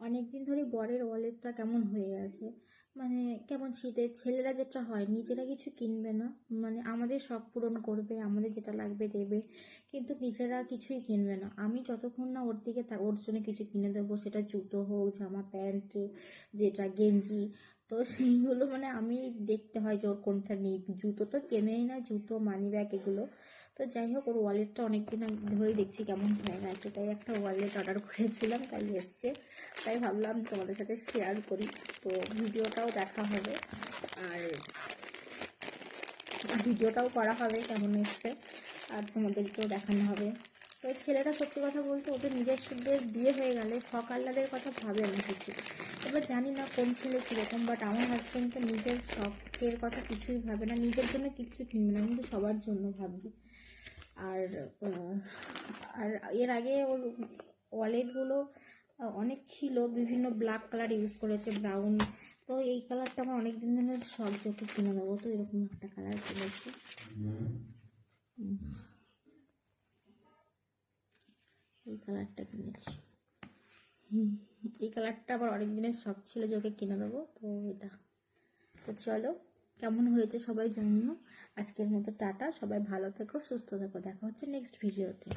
অনেকদিন ধরে বরের ওয়ালেটটা কেমন হয়ে আছে, মানে কেমন শীতের ছেলেরা যেটা হয় নিজেরা কিছু কিনবে না, মানে আমাদের শখ পূরণ করবে, আমাদের যেটা লাগবে দেবে, কিন্তু নিজেরা কিছুই কিনবে না। আমি যতক্ষণ না ওর দিকে ওর জন্য কিছু কিনে দেবো, সেটা জুতো হোক, জামা প্যান্ট, যেটা গেঞ্জি, তো সেইগুলো মানে আমি দেখতে হয় যে ওর কোনটা নেই। জুতো তো কেনেই না, জুতো মানি ব্যাগ এগুলো। তো যাই হোক, ওর ওয়ালেটটা অনেকদিন ধরেই দেখছি কেমন হয়ে গেছে, তাই একটা ওয়ালেট অর্ডার করেছিলাম, তাই এসছে। তাই ভাবলাম তোমাদের সাথে শেয়ার করি, তো ভিডিওটাও দেখা হবে আর ভিডিওটাও করা হবে কেমন এসছে, আর তোমাদেরকেও দেখানো হবে। তো ছেলেটা সত্যি কথা বলতে ওদের নিজস্বদের বিয়ে হয়ে গেলে শখ আহ্লাদের কথা ভাবে না কিছু। এবার জানি না কোন ছেলে কীরকম, বাট আমার হাজব্যান্ড তো নিজের শখের কথা কিছুই ভাবে না, নিজের জন্য কিচ্ছু কিনবে না, কিন্তু সবার জন্য ভাববে। আর আর এর আগে ওর ওয়ালেটগুলো অনেক ছিল, বিভিন্ন ব্ল্যাক কালার ইউজ করেছে, ব্রাউন। তো এই কালারটা আমার অনেক দিন ধরে শখ যে ওকে কিনে দেবো, তো এরকম একটা কালার কিনেছি। এই কালারটা কিনেছি। এই কালারটা আবার অনেক দিনের শখ ছিল যে ওকে কিনে দেবো, তো এটা। তো চলো, কেমন হয়েছে সবাই জানিও। আজকের মতো টাটা, সবাই ভালো থেকো, সুস্থ থেকো, দেখা হচ্ছে নেক্সট ভিডিওতে।